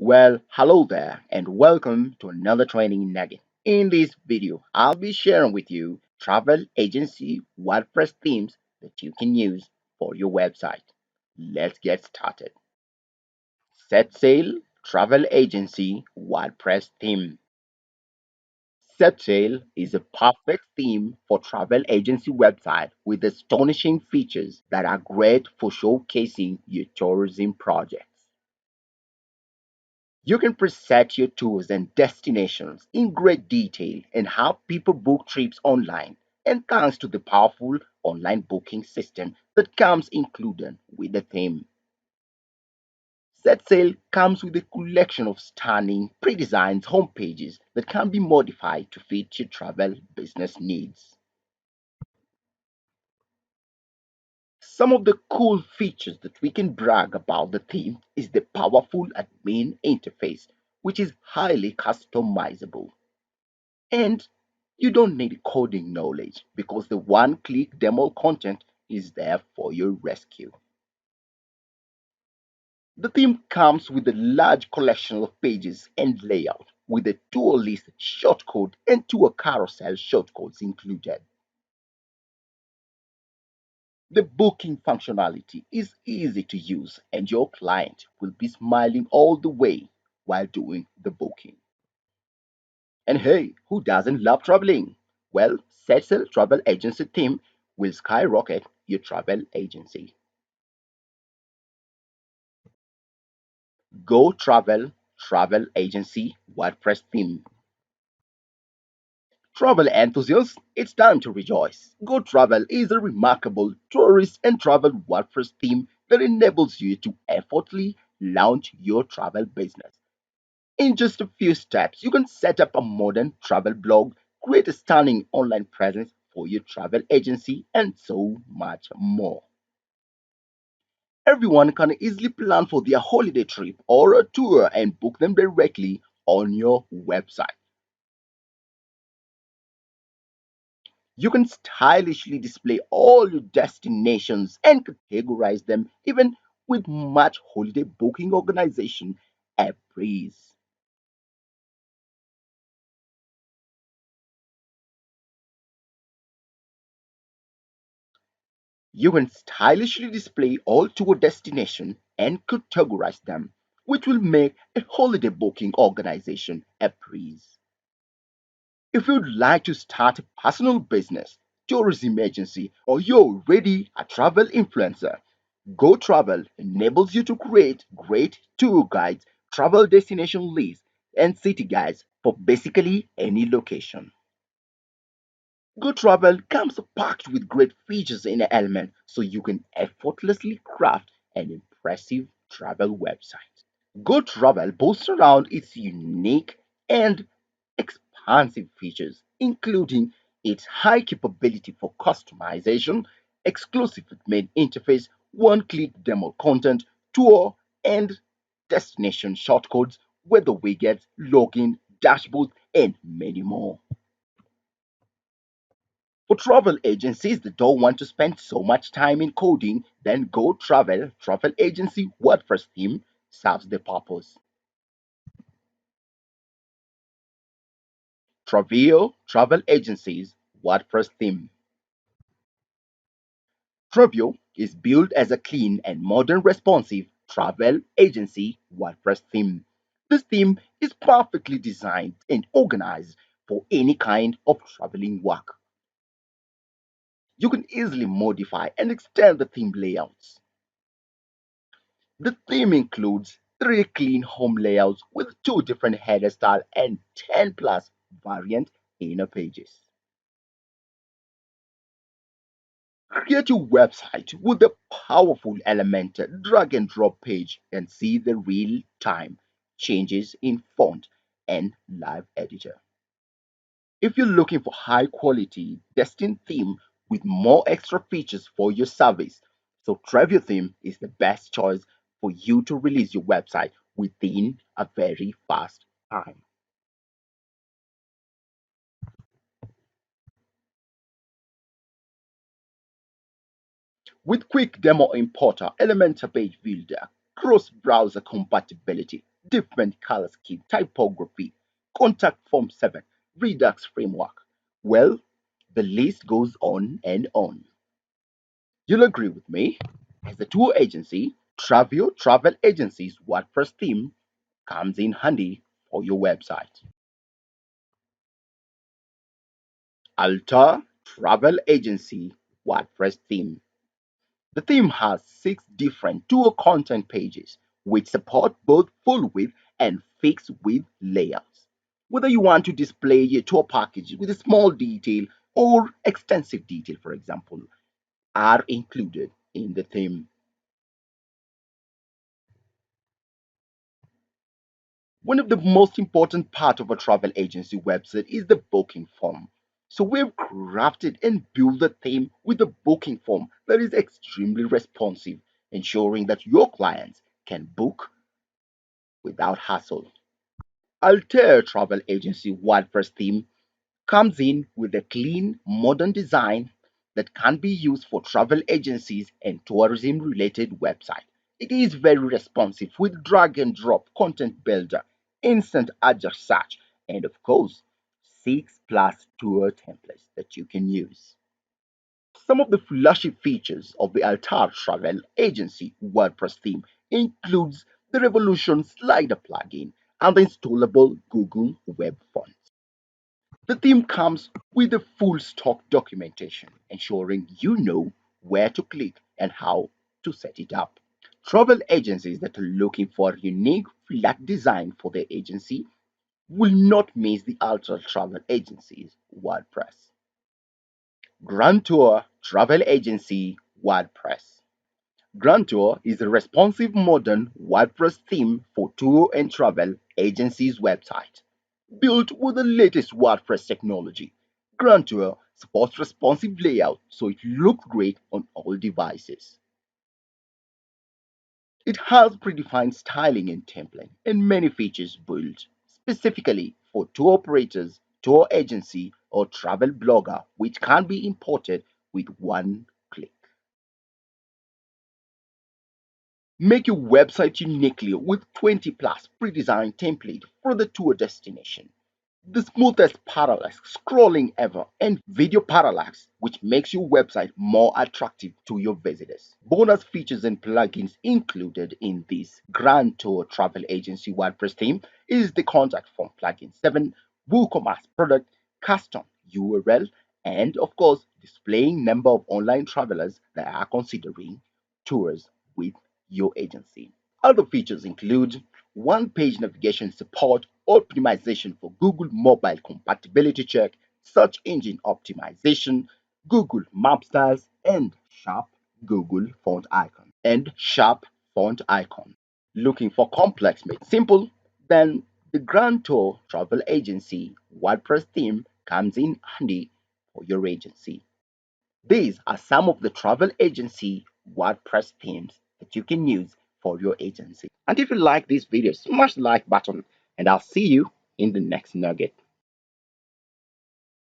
Well, hello there and welcome to another training nugget. In this video, I'll be sharing with you travel agency WordPress themes that you can use for your website. Let's get started. SetSail Travel Agency WordPress Theme. SetSail is a perfect theme for travel agency website with astonishing features that are great for showcasing your tourism projects. You can preset your tours and destinations in great detail and how people book trips online. And thanks to the powerful online booking system that comes included with the theme. SetSail comes with a collection of stunning pre-designed home pages that can be modified to fit your travel business needs. Some of the cool features that we can brag about the theme is the powerful admin interface, which is highly customizable. And you don't need coding knowledge because the one-click demo content is there for your rescue. The theme comes with a large collection of pages and layout with a tour list shortcode and tour carousel shortcodes included. The booking functionality is easy to use and your client will be smiling all the way while doing the booking. And hey, who doesn't love traveling? Well, SetSail Travel Agency theme will skyrocket your travel agency. GoTravel Travel Agency WordPress Theme. Travel enthusiasts, it's time to rejoice. GoTravel is a remarkable tourist and travel WordPress theme that enables you to effortlessly launch your travel business. In just a few steps, you can set up a modern travel blog, create a stunning online presence for your travel agency, and so much more. Everyone can easily plan for their holiday trip or a tour and book them directly on your website. You can stylishly display all your destinations and categorize them even with much holiday booking organization a breeze. You can stylishly display all tour destinations and categorize them, which will make a holiday booking organization a breeze. If you'd like to start a personal business, tourism agency, or you're already a travel influencer, GoTravel enables you to create great tour guides, travel destination lists, and city guides for basically any location. GoTravel comes packed with great features and elements so you can effortlessly craft an impressive travel website. GoTravel boasts around its unique and expansive features, including its high capability for customization, exclusive made interface, one-click demo content, tour and destination shortcodes, weather widgets, login, dashboards, and many more. For travel agencies that don't want to spend so much time in coding, then GoTravel Travel Agency WordPress theme serves the purpose. Travio Travel Agency's WordPress theme. Travio is built as a clean and modern responsive travel agency WordPress theme. This theme is perfectly designed and organized for any kind of traveling work. You can easily modify and extend the theme layouts. The theme includes 3 clean home layouts with 2 different header styles and 10 plus variant inner pages. Create your website with a powerful Elementor drag and drop page and see the real time changes in font and live editor. If you're looking for high quality destined theme with more extra features for your service, so Travio theme is the best choice for you to release your website within a very fast time. With quick demo importer, Elementor page builder, cross-browser compatibility, different color scheme, typography, contact form 7, Redux framework. Well, the list goes on and on. You'll agree with me. As a tour agency, Travio Travel Agency's WordPress theme comes in handy for your website. Altair Travel Agency WordPress theme. The theme has 6 different tour content pages which support both full width and fixed width layouts. Whether you want to display your tour package with a small detail or extensive detail, for example, are included in the theme. One of the most important part of a travel agency website is the booking form. So we've crafted and built a theme with a booking form that is extremely responsive, ensuring that your clients can book without hassle. Altair Travel Agency WordPress theme comes in with a clean, modern design that can be used for travel agencies and tourism related websites. It is very responsive with drag and drop content builder, instant adjust search, and of course, 6 plus tour templates that you can use. Some of the flagship features of the Altair Travel Agency WordPress theme includes the Revolution Slider plugin and the installable Google Web Fonts. The theme comes with a full stock documentation, ensuring you know where to click and how to set it up. Travel agencies that are looking for a unique flat design for their agency will not miss the Altair Travel Agency's WordPress. Grand Tour Travel Agency WordPress. Grand Tour is a responsive modern WordPress theme for tour and travel agencies' website. Built with the latest WordPress technology, Grand Tour supports responsive layout so it looks great on all devices. It has predefined styling and template and many features built specifically for tour operators, tour agency, or travel blogger, which can be imported with one click. Make your website uniquely with 20 plus pre-designed template for the tour destination. The smoothest parallax scrolling ever, and video parallax, which makes your website more attractive to your visitors. Bonus features and plugins included in this Grand Tour Travel Agency WordPress theme is the contact form plugin 7, WooCommerce product, custom URL, and of course, displaying number of online travelers that are considering tours with your agency. Other features include one-page navigation support, optimization for Google mobile compatibility check, search engine optimization, Google Map styles, and sharp Google font icon. Looking for complex made simple? Then the Grand Tour Travel Agency WordPress theme comes in handy for your agency. These are some of the travel agency WordPress themes that you can use for your agency. And if you like this video, smash the like button and I'll see you in the next nugget.